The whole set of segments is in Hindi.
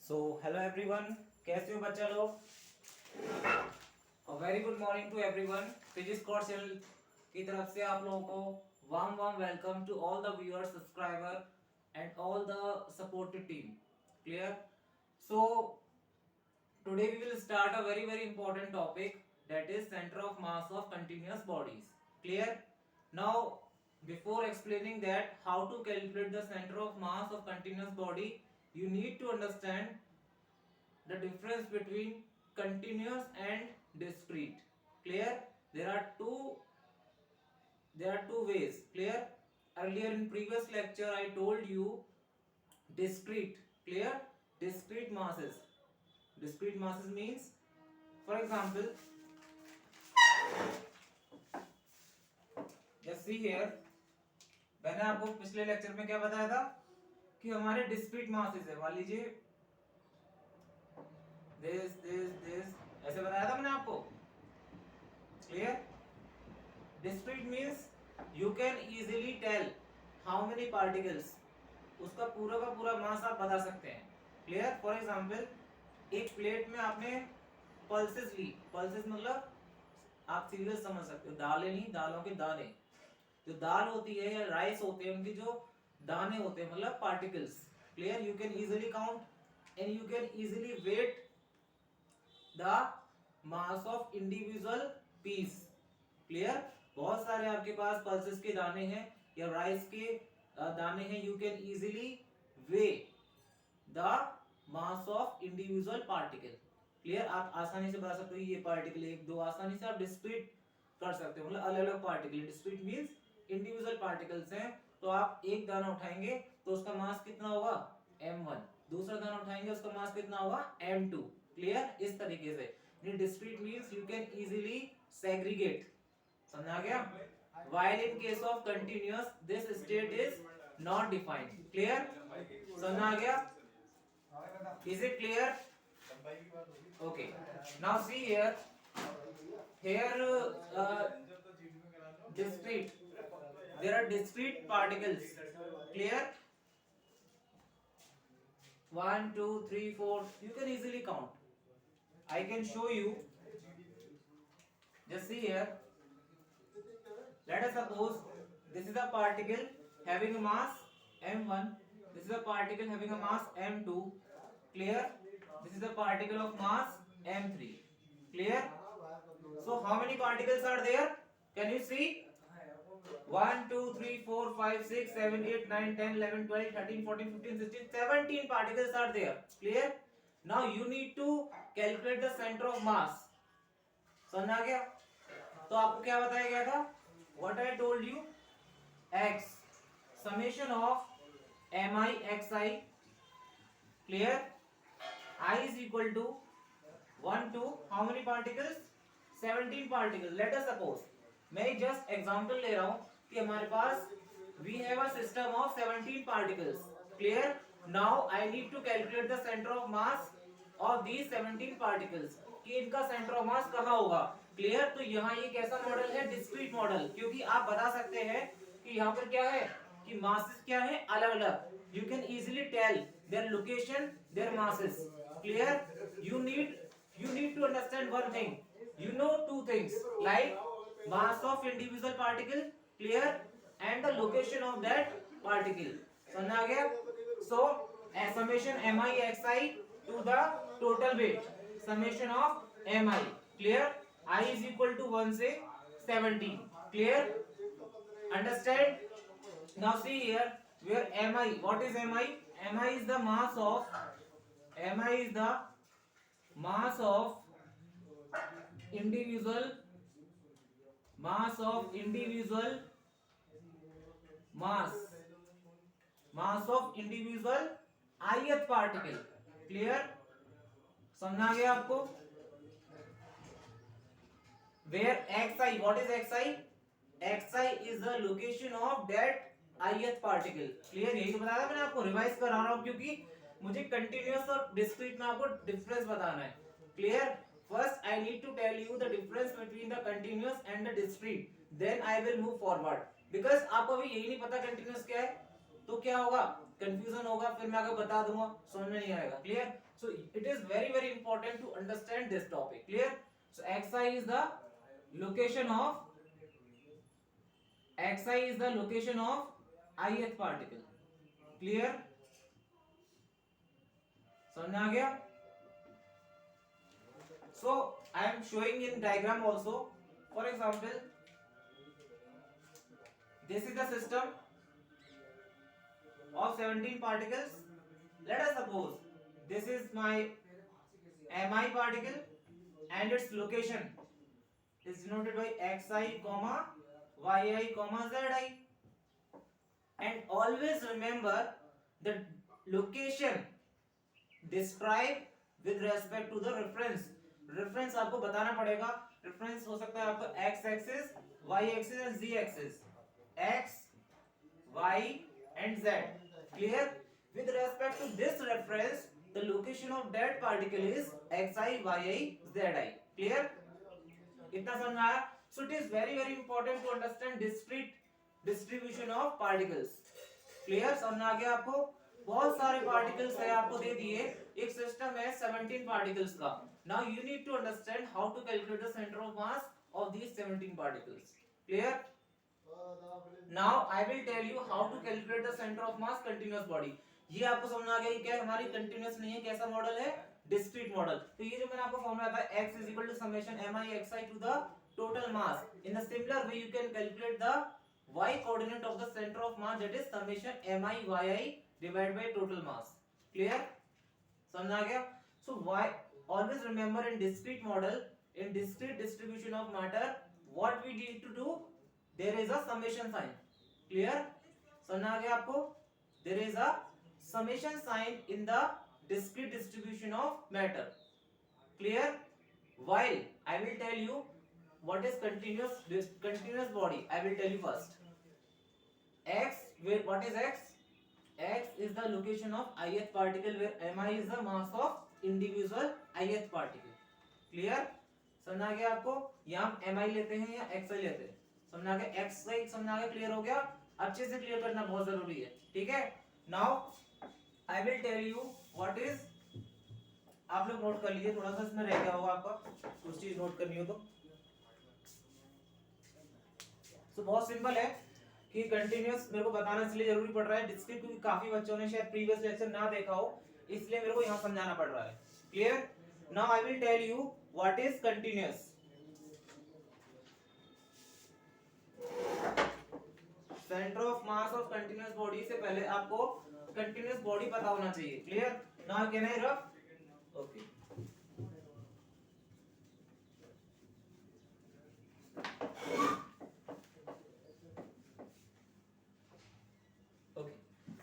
सो हेलो एवरीवन, कैसे हो बच्चा लोग। Very good morning to everyone. Physics course channel की तरफ से आप लोगों को warm warm welcome to all the viewers, subscriber and all the supported team. Clear. So today we will start a very important topic, that is center of mass of continuous bodies. Clear. Now before explaining that how to calculate the center of mass of continuous body, you need to understand the difference between continuous and discrete. Clear. There are two ways. Clear. Earlier in previous lecture I told you discrete. Clear. Discrete masses means, for example, just see here, मैंने आपको पिछले लेक्चर में क्या बताया था कि हमारे डिस्क्रीट मासेस है। मान लीजिए दिस ऐसे बताया था मैंने आपको। Clear. Discrete means you can easily tell how many particles, उसका पूरा का पूरा मास आप बता सकते हैं। क्लियर। फॉर एग्जांपल, एक प्लेट में आपने पल्सेस ली। पल्सेस मतलब आप सीरियल समझ सकते हो, दालें नहीं, दालों के दाने। जो दाल होती है या राइस होते हैं, उनके जो दाने होते हैं मतलब particles. Clear. You can easily count and you can easily weigh the mass of individual piece. Clear. बहुत सारे आपके पास पल्सेस के दाने हैं या राइस के दाने हैं। You can easily way the mass of individual particle. Clear. आप आसानी से बता सकते हो ये पार्टिकल एक दो, आसानी से आप डिस्क्रीट कर सकते हो, मतलब अलग अलग particle. Discrete means individual particles हैं। तो आप एक दाना उठाएंगे तो उसका मास कितना होगा, m1। दूसरा दाना उठाएंगे उसका मास कितना होगा, m2। क्लियर। इस तरीके से discrete means you can easily segregate. समझ आ गया। while in case of continuous this state is not defined. clear। समझ आ गया। is it clear? Okay, now see here discrete, there are discrete particles. Clear. 1 2 3 4, you can easily count. I can show you. Just see here, let us suppose this is a particle having a mass m1, this is a particle having a mass m2. Clear. This is a particle of mass m3. Clear. So how many particles are there? Can you see? 1 2 3 4 5 6 7 8 9 10 11 12 13 14 15 16 17 particles are there. Clear. Now you need to calculate the center of mass. समझ आ गया। तो आपको क्या बताया गया था, what I told you, x summation of mi xi. Clear. I is equal to 1 to how many particles, 17 particles. Let us suppose, मैं जस्ट एग्जांपल ले रहा हूं कि हमारे पास we have a system of 17 particles. Clear. Now I need to calculate the center of mass of these 17 particles, कि इनका सेंटर ऑफ मास कहां होगा। क्लियर। तो यहाँ ये कैसा मॉडल है, डिस्क्रीट मॉडल, क्योंकि आप बता सकते हैं कि यहाँ पर क्या है कि मासेस क्या है, अलग अलग। You can easily tell their location, their masses. Clear. you need to understand one thing. You know two things, like mass of individual particle. Clear. And the location of that particle. समझ आ गया। so summation mi xi to the total weight, summation of mi. Clear. I is equal to 1 से 17. Clear. Understand. Now see here, where mi, what is mi? Mi is the mass of, mi is the mass of individual, mass of individual, mass of individual ith particle. Clear. समझा गया आपको। where xi, what is xi? xi is the location of that ith particle. Clear. यही तो बताया था मैंने आपको, रिवाइज करा रहा हूं क्योंकि मुझे कंटिन्यूअस और डिस्क्रीट में आपको डिफरेंस बताना है। Clear. First I need to tell you the difference between the continuous and the discrete, then I will move forward. Because आपको अभी यही नहीं पता कंटिन्यूअस क्या है, तो क्या होगा, कंफ्यूजन होगा फिर मैं आगे बता दूंगा, समझ में नहीं आएगा। Clear? So it is very very important to understand this topic. Clear? So xi is the location of ith particle। Clear? समझ में आ गया? So I am showing in diagram also. For example, this is the system of 17 particles. Let us suppose this is my mi particle and its location is denoted by xi comma yi comma zi, and always remember the location described with respect to the reference। Reference आपको बताना पड़ेगा। रेफरेंस हो सकता है आपको x axis, y axis and z axis, x y and z। Clear? with respect to this reference the location of that particle is xi yi zi। Clear? इतना समझ में आया? so it is very very important to understand discrete distribution of particles। Clear? समझ में आ गया आपको? बहुत सारे पार्टिकल्स है आपको दे दिए, एक सिस्टम है 17 पार्टिकल्स का। Now you need to understand how to calculate the centre of mass of these 17 particles. Clear? Now I will tell you how to calculate the centre of mass continuous body. ये आपको समझ आ गया कि क्या हमारी कंटीन्यूअस नहीं है, कैसा मॉडल है? Discrete model. तो ये जो मैंने आपको फॉर्मूला बताया x is equal to summation mi xi to the total mass, in the similar way you can calculate the y coordinate of the center of mass, that is summation mi yi divided by total mass। Clear? समझ आ गया? so why always remember in discrete model, in discrete distribution of matter, what we need to do, there is a summation sign। Clear? समझ आ गया आपको? there is a summation sign in the discrete distribution of matter। clear? while I will tell you what is continuous body, I will tell you first x, where what is x? x is the location of ith particle where mi is the mass of individual ith particle। Clear? समझ आ गया आपको? यहाँ mi लेते हैं या xi लेते हैं, समझ आ गया? xi समझ आ गया? क्लियर हो गया? अच्छे से क्लियर करना बहुत जरूरी है। ठीक है? Now I will tell you what is, आप लोग नोट कर लीजिए, थोड़ा सा इसमें रह गया होगा आपका कुछ चीज नोट करनी हो तो। तो बहुत सिंपल है कि कंटीन्यूअस मेरे को बताना इसलिए जरूरी पड़ रहा है डिस्क्रीट, क्योंकि काफी बच्चों ने शायद प्रीवियस लेक्चर ना देखा हो, इसलिए मेरे को यहाँ समझाना पड़ रहा है। Clear? Now I will tell you what is continuous. Centre of mass of continuous body से पहले आपको कंटीन्यूअस बॉडी पता होना चाहिए। Clear? Now can I rough? Okay,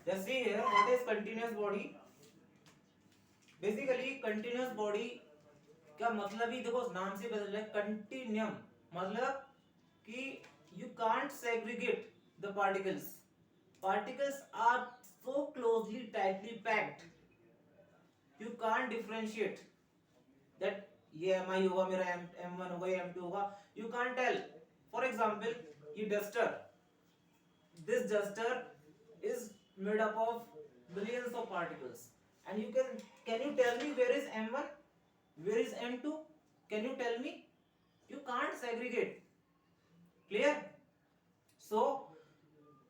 just see here what is continuous body। Basically continuous body का मतलब ही देखो नाम से बदल रहा है, कंटिन्यूम, मतलब कि you can't segregate the particles, particles are so closely tightly packed, you can't differentiate that ये mi होगा मेरा m1 होगा या m2 होगा, you can't tell। for example ये duster, this duster is made up of billions of particles, and you can you tell me where is m1, where is m2? can you tell me? you can't segregate। clear? so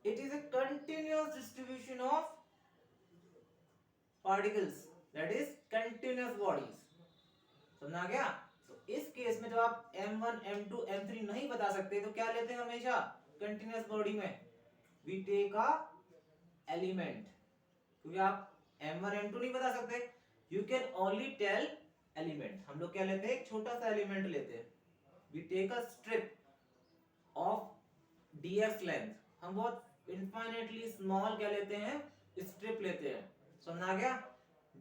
it is a continuous distribution of particles, that is continuous bodies। समझ आ गया? so इस केस में जब आप m1 m2 m3 नहीं बता सकते तो क्या लेते हैं हमेशा कंटीन्यूअस बॉडी में? we take a element, क्योंकि आप m1 m2 नहीं बता सकते, you can only tell element। हम लोग क्या लेते हैं? एक छोटा सा एलिमेंट लेते हैं, we take a strip of dx length, हम बहुत infinitely small क्या लेते हैं? स्ट्रिप लेते हैं। समझ आ गया?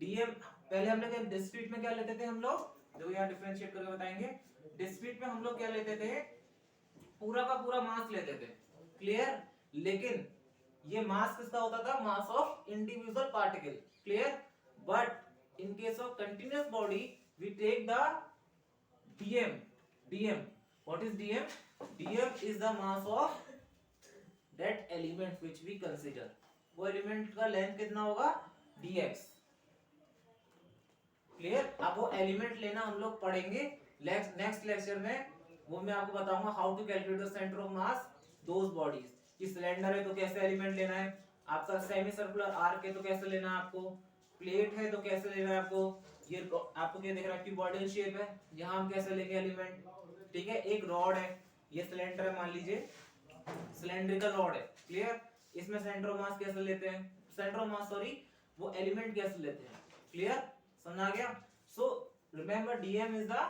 dm पहले हम लोग डिस्क्रीट में क्या लेते थे हम लोग? देखो यहाँ डिफरेंशिएट करके बताएंगे। डिस्क्रीट में हम लोग क्या लेते थे? पूरा का पूरा मास लेते थे। क्लियर? लेकिन ये मास किसका होता था? Mass of individual particle. Clear? But in case of continuous body we take the dm। what is dm? dm is the mass of that element which we consider। वो एलिमेंट का लेंथ कितना होगा, dx। क्लियर। अब वो एलिमेंट लेना हम लोग पढ़ेंगे नेक्स्ट लेक्चर में, वो मैं आपको बताऊंगा how to calculate the centre of mass those bodies. कि सिलेंडर है तो कैसे एलिमेंट लेना है, आपका सेमी सर्कुलर आर्क है तो कैसे लेना है आपको, प्लेट है तो कैसे लेना है आपको, ये आपको क्या दिख रहा है, क्यूबॉइडल शेप है, यहाँ हम कैसे लेंगे एलिमेंट। ठीक है, एक रॉड है, ये सिलेंडर है मान लीजिए, सिलेंड्रिकल रॉड है। क्लियर। इसमें सेंटर ऑफ मास कैसे लेते हैं, सेंटर ऑफ मास सॉरी, वो एलिमेंट कैसे लेते हैं। क्लियर, समझ आ गया। So remember DM is the,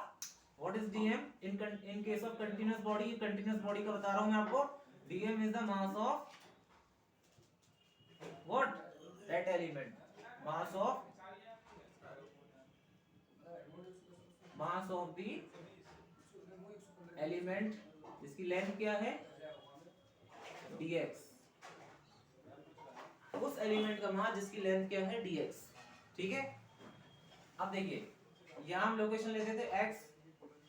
what is DM in case of continuous body, continuous body का बता रहा हूं मैं आपको। DM is the mass of what, that element, mass of the element जिसकी लेंथ क्या है, dx। उस एलिमेंट का मास जिसकी लेंथ क्या है, dx। ठीक है। अब देखिए, यहां हम लोकेशन लेते थे x,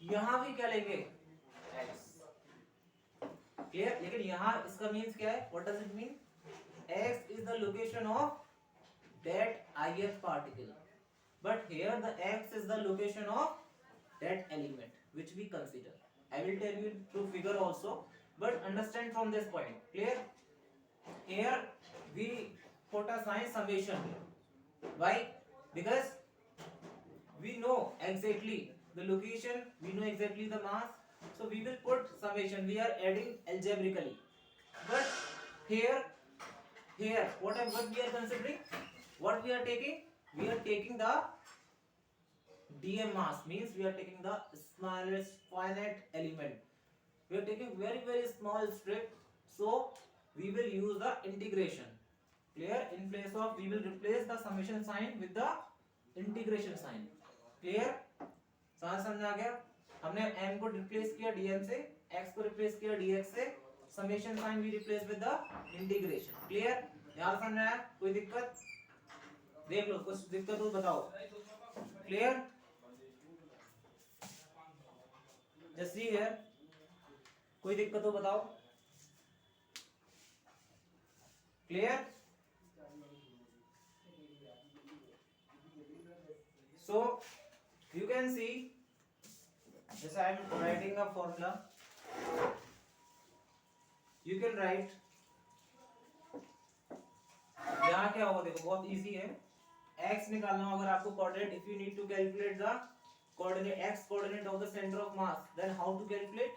यहां भी क्या लेंगे, x। क्लियर। लेकिन यहां इसका मींस क्या है, what does it mean, x is the location of that ith particle, but here the x is the location of that element which we consider. I will tell you through figure also, but understand from this point. Clear. Here we put a sign summation. Why? Because we know exactly the location, we know exactly the mass, so we will put summation, we are adding algebraically. But here what we are considering, what we are taking, we are taking the dm mass, means we are taking the smallest finite element, we are taking very small strip, so we will use the integration. Clear. In place of, we will replace the summation sign with the integration sign. Clear. समझ आ गया। हमने m को रिप्लेस किया dm से, x को रिप्लेस किया dx से, समेशन साइन भी replace with the integration. Clear. यार समझ में आया, कोई दिक्कत, देख लो कुछ दिक्कत हो बताओ। क्लियर। जस्ट सी हियर, कोई दिक्कत हो बताओ। Clear. So you can see, yes, I am writing a formula. You can write, यहाँ क्या होगा देखो, बहुत इजी है। x निकालना हो अगर आपको coordinate, if you need to calculate the coordinate, x coordinate of the centre of mass, then how to calculate,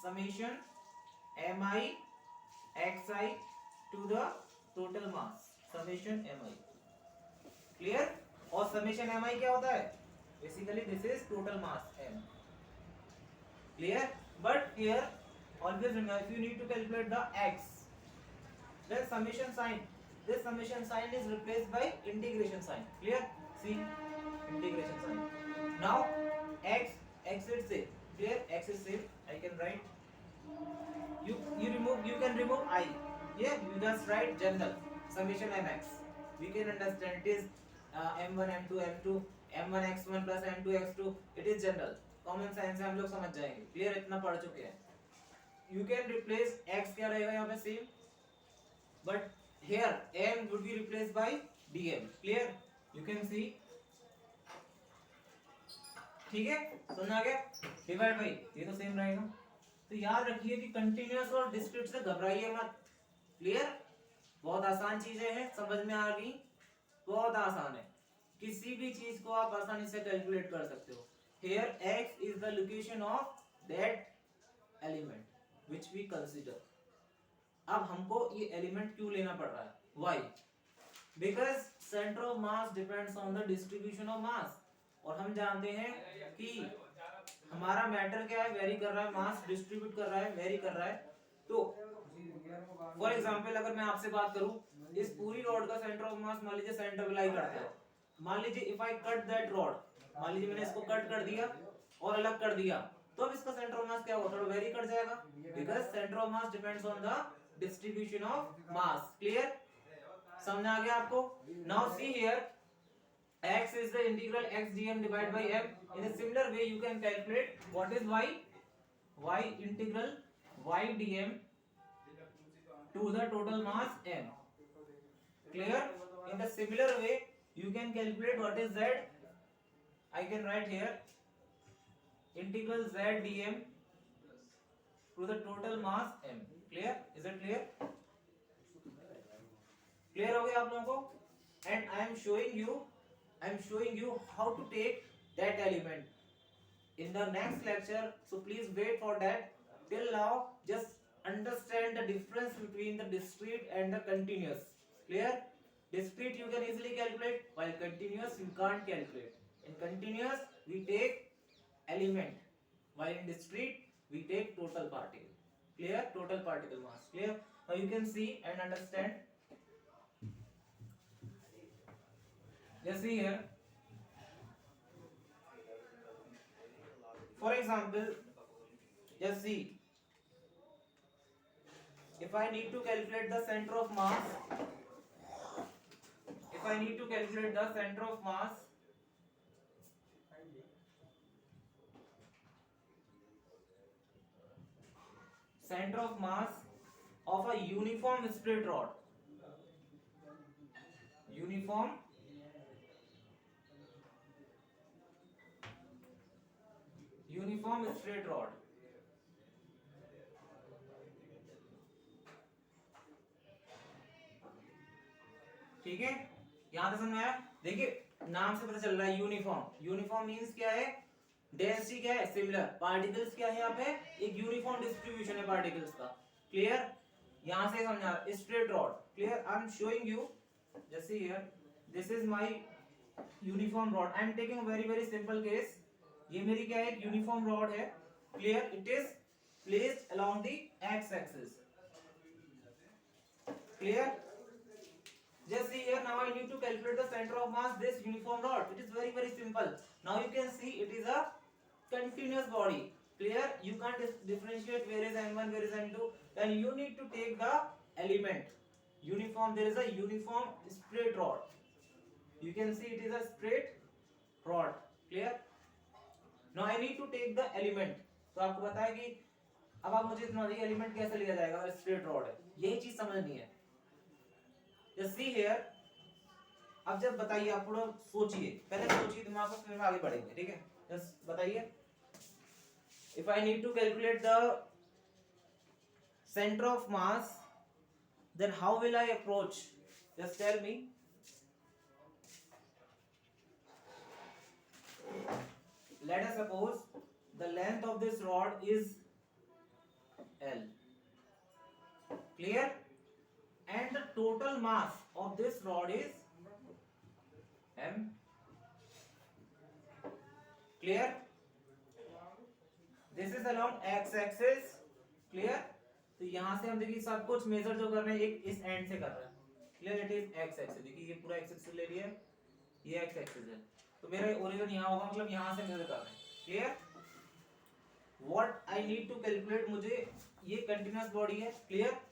summation mi xi to the total mass, summation mi। Clear. और समेशन mi क्या होता है, basically this is total mass m। Clear. But here always remember, if you need to calculate the x, then summation sign, this summation sign is replaced by integration sign. Clear. See, integration sign. Now x is safe. Clear. X is safe, I can write, you can remove I. Yeah, you just write general summation mx, we can understand it is m1 m2 m2 m1 x1 plus m2 x2, it is general, common science से हम लोग समझ जाएंगे। क्लियर, इतना पढ़ चुके हैं। यू कैन रिप्लेस x क्या रहेगा यहाँ पे same, but here m would be replaced by dm. Clear. You can see. ठीक है, समझ आ गया। डिवाइड बाई, ये तो सेम रहेगा। तो याद रखिए कि कंटिन्यूअस और डिस्क्रीट से घबराइए मत। क्लियर। बहुत आसान चीजें हैं, समझ में आ गई, बहुत आसान है, किसी भी चीज को आप आसानी से कैलकुलेट कर सकते हो। Here x is the location of that element which we consider. अब हमको ये एलिमेंट क्यों लेना पड़ रहा है, why? Because center of mass depends on the distribution of mass, और हम जानते हैं कि हमारा मैटर क्या है, वेरी कर रहा है, मास डिस्ट्रीब्यूट कर रहा है, वेरी कर रहा है। तो फॉर एग्जांपल अगर मैं आपसे बात करूं, इस पूरी रॉड का सेंटर ऑफ मास मान लीजिए सेंटर पे लाई करता है, मान लीजिए if I cut that rod, मान लीजिए मैंने इसको कट कर दिया और अलग कर दिया, तो अब इसका सेंटर ऑफ मास क्या होगा, थोड़ा वेरी कर जाएगा, because centre of mass depends on the distribution of mass. Clear, समझ आ गया आपको। Now see here, x is the integral x dm divided by m. In a similar way you can calculate what is y integral y dm to the total mass m. Clear? In the similar way, you can calculate what is Z. I can write here integral Z dm to the total mass m. Clear? Is it clear? Clear हो गया आप लोगों को? And I am showing you how to take that element in the next lecture. So please wait for that. Till now, just understand the difference between the discrete and the continuous. Clear? Discrete you can easily calculate, while continuous you can't calculate. In continuous we take element, while in discrete we take total particle. Clear? Total particle mass. Clear? Now you can see and understand. Just see here. For example, just see. If I need to calculate the center of mass, center of mass of a uniform straight rod, uniform straight rod, ठीक है? यहां तक समझ में आया? देखिए नाम से पता चल रहा है यूनिफॉर्म मींस क्या है? डेंसिटी क्या है? सिमिलर. पार्टिकल्स क्या है? यहाँ पे एक यूनिफॉर्म डिस्ट्रीब्यूशन है पार्टिकल्स का. क्लियर? यहां से समझना. Straight rod. Clear? I am showing you. Just see here. This is my uniform rod. I am taking a very simple case. ये मेरी क्या है? एक यूनिफॉर्म रॉड है. Clear? It is placed along the x axis. Clear? Just see here. Now I need to calculate the center of mass this uniform rod. It is very simple. Now you can see it is a continuous body. Clear? You can't differentiate where is n1, where is n2. Then you need to take the element. Uniform. There is a uniform straight rod. You can see it is a straight rod. Clear? Now I need to take the element. तो आपको पता है कि अब आप मुझे इतना एलिमेंट कैसे लिया जाएगा अगर स्ट्रेट रॉड है. यही चीज समझनी है. Just see here. अब जब बताइए, आप थोड़ा सोचिए, पहले सोचिए दिमाग को, फिर आगे बढ़ेंगे. ठीक है? जस्ट बताइए. If I need to calculate the center of mass, then how will I approach? Just tell me. Let us suppose the length of this rod is L. Clear? And the total mass of this rod is m. Clear? This is along x axis. Clear? तो यहां से हम देखिए सब कुछ मेजर जो कर रहे हैं एक इस एंड से कर रहे हैं. Clear? It is x axis. देखिए ये पूरा x axis ले लिया, ये x axis है, तो मेरा ओरिजिन यहां होगा, मतलब यहां से मेजर कर रहे हैं. Clear? What I need to calculate, मुझे ये कंटिन्यूअस बॉडी है. क्लियर?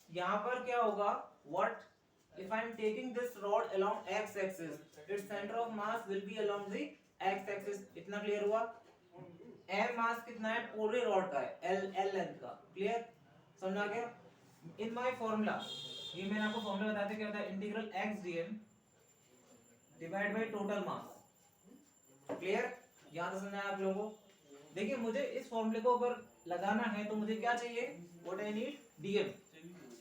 यहाँ पर क्या होगा? What if I am taking this rod along x axis, its center of mass will be along the x axis. इतना क्लियर हुआ? m मास कितना है? पूरे रॉड का है, l लेंथ का. क्लियर? समझा गया? इन माय फॉर्मूला, ये मैंने आपको फॉर्मूला बताया था, क्या होता है? Integral x dm divide by total mass. Clear? यहाँ तक समझना है आप लोगों को? देखिए मुझे इस फॉर्मूले को अगर लगाना है तो मुझे क्या चाहिए? What I need? dm.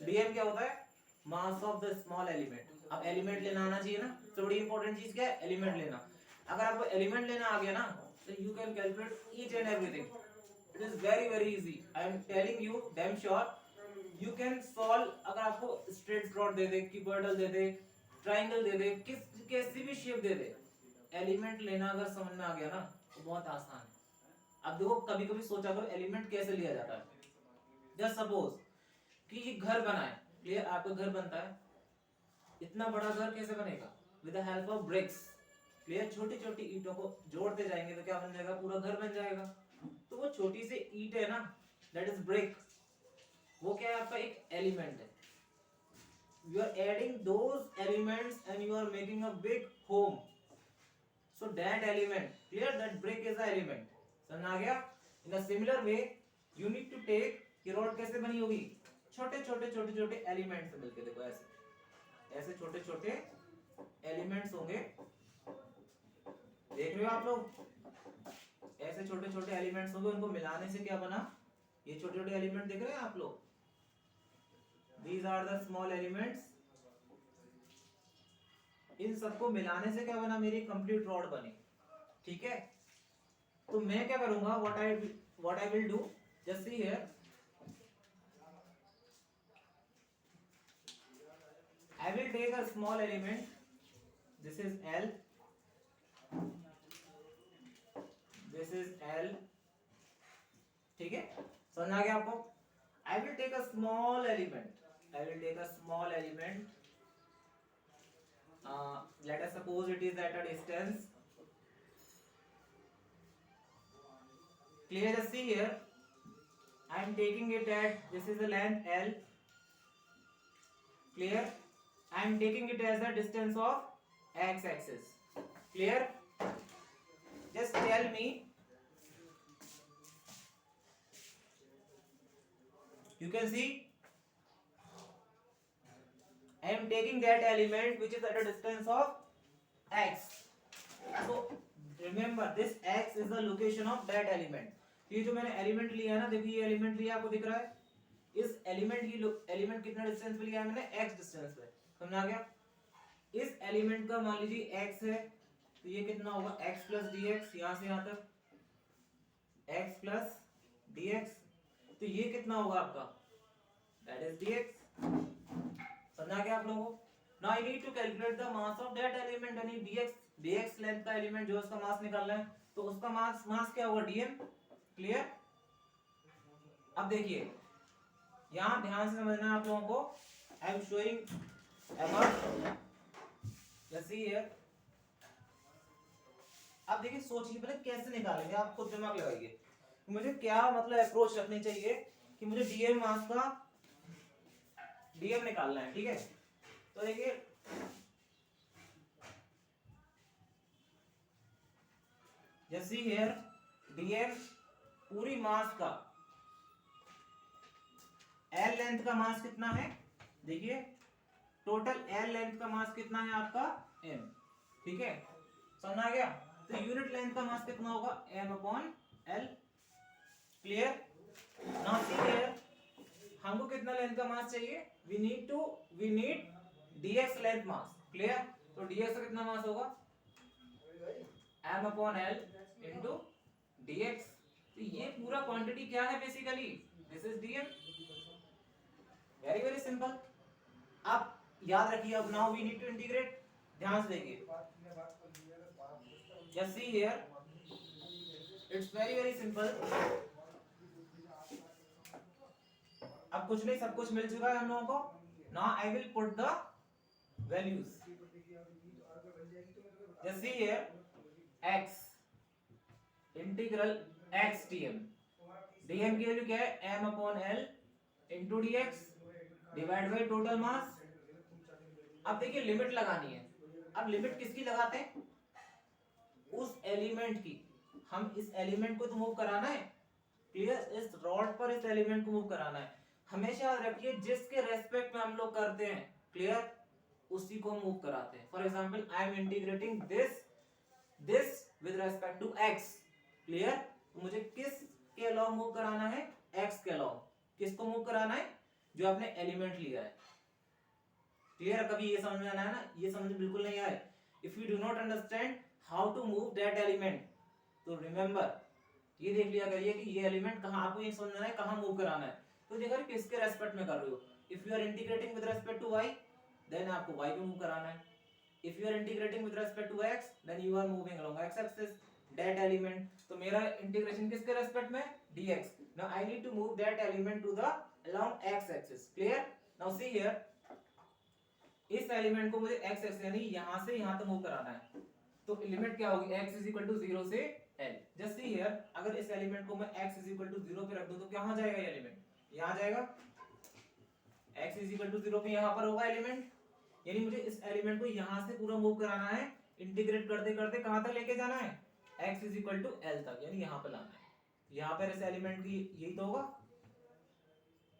dm क्या होता है? Mass of the small element. अब एलिमेंट लेना आना चाहिए ना, तो बड़ी इंपॉर्टेंट चीज क्या है? एलिमेंट लेना. अगर आपको एलिमेंट लेना आ गया ना, तो you can calculate each and everything. It is very easy. I am telling you damn sure you can solve. अगर आपको स्ट्रेट रॉड दे दे, क्यूबॉइडल दे दे, ट्रायंगल दे दे, कैसी भी शेप दे दे, एलिमेंट लेना अगर समझ में आ गया ना तो बहुत आसान है. अब देखो कभी सोचा करो एलिमेंट कैसे लिया जाता है. जस्ट सपोज कि ये घर बना है. क्लियर? आपका घर बनता है, इतना बड़ा घर कैसे बनेगा? With the help of BRICS. Clear? छोटी छोटी ईंटों को जोड़ते जाएंगे तो क्या बन जाएगा? पूरा घर बन जाएगा. तो वो छोटी सी ईंट है ना, दैट इज ब्रिक. वो क्या है? आपका एक एलिमेंट है. You are adding those elements and you are making a big home. So that element, clear, that brick is a element. समझ आ गया? In a similar way you need to take, कि रॉड कैसे बनी होगी? छोटे छोटे एलिमेंट से मिलके. देखो ऐसे ऐसे छोटे छोटे एलिमेंट्स होंगे, देख रहे हो आप लोग, ऐसे छोटे छोटे एलिमेंट्स होंगे, उनको मिलाने से क्या बना, ये छोटे छोटे एलिमेंट देख रहे हैं आप लोग, these are the small elements, इन सबको मिलाने से क्या बना, मेरी कंप्लीट रॉड बनी। ठीक है, तो मैं क्या करूंगा, what I will do, just see here, I will take a small element, this is L, this is L, ठीक है, समझ आ गया आपको। I will take a small element, I will take a small element, let us suppose it is at a distance, clear, just see here, I am taking it at, this is the length L, clear, I am taking it as the distance of x axis, clear, just tell me, you can see I am taking that element which is at a distance of x, so remember this x is the location of that element। ये जो मैंने एलिमेंट लिया है ना, देखिए ये एलिमेंट लिया, आपको दिख रहा है, इस एलिमेंट की एलिमेंट कितना डिस्टेंस पे लिया है मैंने, x डिस्टेंस पे, समझ आ गया। इस एलिमेंट का मान लीजिए x है, तो ये कितना होगा, x प्लस dx, यहां से यहां तक x प्लस dx, तो ये कितना होगा आपका, that is dx, समझा क्या आप लोगों को। Now I need to calculate the mass of that element, यानी dx लेंथ का एलिमेंट जो उसका मास निकालना है, तो उसका मास क्या होगा, dm, क्लियर। अब देखिए यहां ध्यान से समझना है आप लोगों को, I am showing about, just see here, अब देखिए सोचिए पहले कैसे निकालेंगे, आप खुद दिमाग लगाइए, मुझे क्या मतलब अप्रोच रखनी चाहिए कि मुझे डीएम मास का डीएम निकालना है, ठीक है। तो देखिए जैसे हियर डीएम पूरी मास का, एल लेंथ का मास कितना है, देखिए टोटल एल लेंथ का मास कितना है आपका, एम, ठीक है, समझ आ गया। तो यूनिट लेंथ का मास कितना होगा, M upon L, clear. Now see here, हमको कितना लेंथ का मास चाहिए, we need dx length mass, clear. तो dx का कितना मास होगा, m upon l into dx, तो ये पूरा क्वांटिटी क्या है basically, this is dm, very very simple. अब याद रखिए, अब now we need to integrate, ध्यान से देखिए, just see here, it's very very simple. अब कुछ नहीं, सब कुछ मिल चुका है हम लोगों को। Now I will put the values, just see here, x integral x dm, dm की वैल्यू क्या है, m upon l into dx divide by total mass. अब देखिए लिमिट लगानी है, अब लिमिट किसकी लगाते हैं, उस एलिमेंट की, हम इस एलिमेंट को तो मूव कराना है, क्लियर, इस रॉड पर इस एलिमेंट को मूव कराना है, हमेशा याद रखिए जिसके रेस्पेक्ट में हम लोग करते हैं, क्लियर, उसी को मूव कराते हैं। For example I am integrating this with respect to x, clear, तो मुझे किस के अलाउ मूव कराना है, x के अलाउ, किसको मूव कराना है, जो आपने एलिमेंट लिया है, क्लियर। कभी ये समझ में आना है ना, ये समझ बिल्कुल नहीं आए, if you do not understand how to move that element, तो रिमेंबर ये देख लिया करिए कि ये एलिमेंट कहां, आपको ये समझना है कहां मूव कराना है, तो देखो किसके रेस्पेक्ट में कर रहे हो, if you are integrating with respect to y, then आपको y पे मूव कराना है, if you are integrating with respect to x, then you are moving along x axis that element, तो मेरा इंटीग्रेशन किसके रेस्पेक्ट में, dx, now I need to move that element to the along x axis, clear। now see here, इस एलिमेंट को मुझे x axis यानी यहां से यहां तक मूव कराना है, तो लिमिट क्या होगी, x is equal to 0 से l, just see here, अगर इस एलिमेंट को मैं x is equal to 0 पे रख दूं तो कहां जाएगा ये एलिमेंट, यहां जाएगा, x is equal to 0 पे यहां पर होगा एलिमेंट, यानी मुझे इस एलिमेंट को यहां से पूरा मूव कराना है, इंटीग्रेट करते करते कहां तक लेके जाना है, x is equal to l तक, यानी यहां पर लाना है, यहां पर इस एलिमेंट की यही तो होगा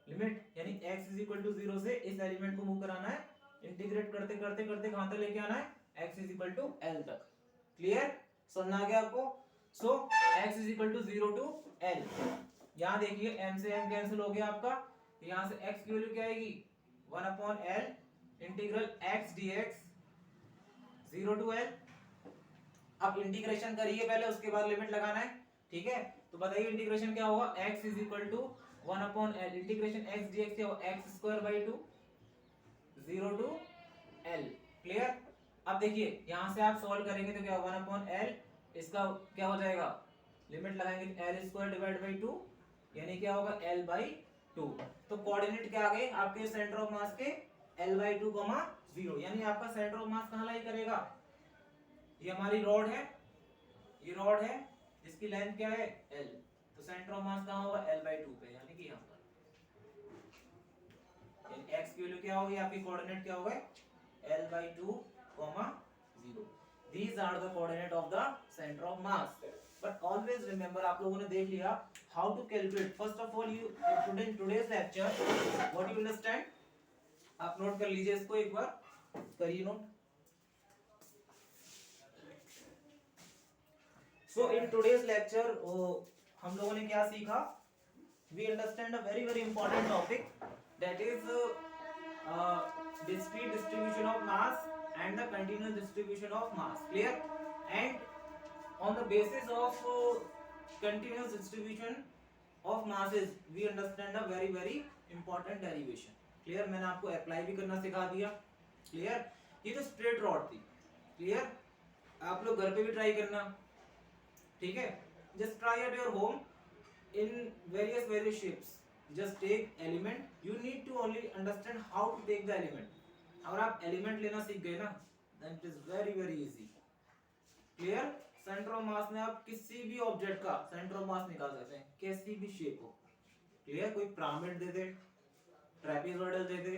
लिमिट, यानी x इज इक्वल टू 0 से इस एलिमेंट को मूव कराना है इंटीग्रेट करते करते करते कहां तक लेके आना है, x is equal to l तक। क्लियर, समझ आ गया आपको। So x is equal to 0 to l। यहां देखिए m से m कैंसिल हो गया आपका, तो यहां से x की वैल्यू क्या आएगी 1 upon l integral x dx 0 to l। अब इंटीग्रेशन करिए पहले, उसके बाद लिमिट लगाना है, ठीक है। तो बताइए इंटीग्रेशन क्या होगा, x is equal to 1 upon l integration x dx क्या होगा x square by 2 0 to l। Clear. अब देखिए यहां से आप सॉल्व करेंगे तो क्या 1 अपॉन l, इसका क्या हो जाएगा, लिमिट लगाएंगे तो l स्क्वायर डिवाइड बाई 2 यानी क्या होगा l बाई 2। तो कोऑर्डिनेट क्या आ गए आपके सेंटर ऑफ मास के l बाई 2 0, यानी आपका सेंटर ऑफ मास कहां लाई करेगा, ये हमारी रॉड है, ये रॉड है, इसकी लेंथ क्या है l, तो सेंटर ऑफ मास कहां होगा l बाई 2 पे, यानी कि यहां पर। यानी x की वैल्यू क्या होगी आपकी, कोऑर्डिनेट क्या होगा l by 2 0। These are the coordinate of the center of mass. But always remember, आप लोगों ने देख लिया how to calculate. First of all, you today's lecture, what you understand? आप नोट कर लीजिए इसको, एक बार करिए note. So in today's lecture हम लोगों ने क्या सीखा, we understand a very very important topic, that is discrete distribution of mass and the continuous distribution of mass. Clear? And on the basis of continuous distribution of masses we understand a very very important derivation. Clear? मैंने आपको अप्लाई भी करना सिखा दिया। क्लियर, ये तो स्ट्रेट रॉड थी। क्लियर, आप लोग घर पे भी ट्राई करना, ठीक है। Just try at your home in various shapes. Just take element, you need to only understand how to take the element. अगर आप एलिमेंट लेना सीख गए ना, then it is very very easy. Clear? Centre of मास में आप किसी भी ऑब्जेक्ट का सेंटर ऑफ मास निकाल सकते हैं, कैसी भी शेप हो। क्लियर, कोई पिरामिड दे दे, ट्रेपेजॉइडल दे दे,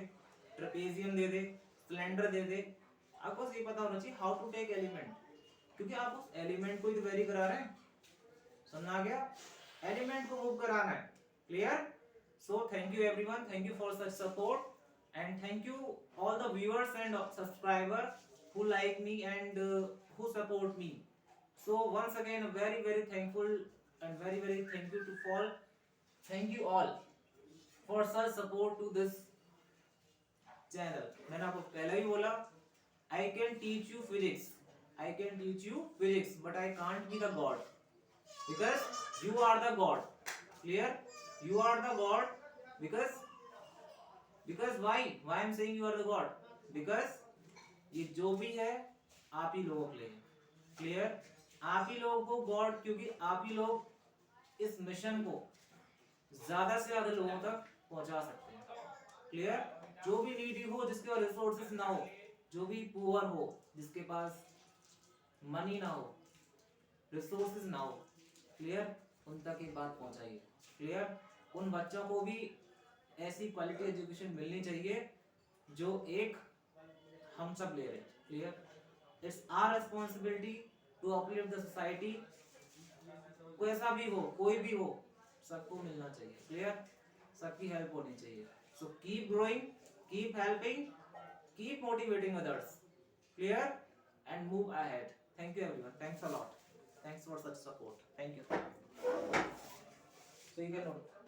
ट्रेपेजियम दे दे, सिलेंडर दे दे, आपको ये पता होना चाहिए हाउ टू टेक एलिमेंट, क्योंकि आप उस एलिमेंट को ही तो वेरी करा रहे हैं। समझ आ गया, एलिमेंट को मूव कराना है। Clear. So thank you everyone, thank you for such support and thank you all the viewers and subscriber who like me and who support me. So once again very very thankful and very very thank you to all, thank you all for such support to this channel. मैंने आपको पहले ही बोला, I can teach you physics, I can teach you physics, but I can't be the God, because you are the God. Clear? You are the God, because why I'm saying you are the God, because ये जो भी है आप ही लोगों के लिए। क्लियर, आप ही लोगों को गॉड, क्योंकि आप ही लोग इस मिशन को ज्यादा से ज्यादा लोगों तक पहुंचा सकते हैं। क्लियर, जो भी नीडी हो, जिसके पास रिसोर्सेज ना हो, जो भी पुअर हो, जिसके पास मनी ना हो, रिसोर्सेज ना हो, क्लियर, उन तक ये बात पहुंचाइए। क्लियर, उन बच्चों को भी ऐसी क्वालिटी एजुकेशन मिलनी चाहिए जो एक हम सब ले रहे हैं। Clear, it's our responsibility to uplift the society. कोई ऐसा भी हो, कोई भी हो, सबको मिलना चाहिए। क्लियर, सबकी हेल्प होनी चाहिए। So keep growing, keep helping, keep motivating others. Clear, and move ahead. Thank you everyone, thanks a lot, thanks for such support, thank you. So you can note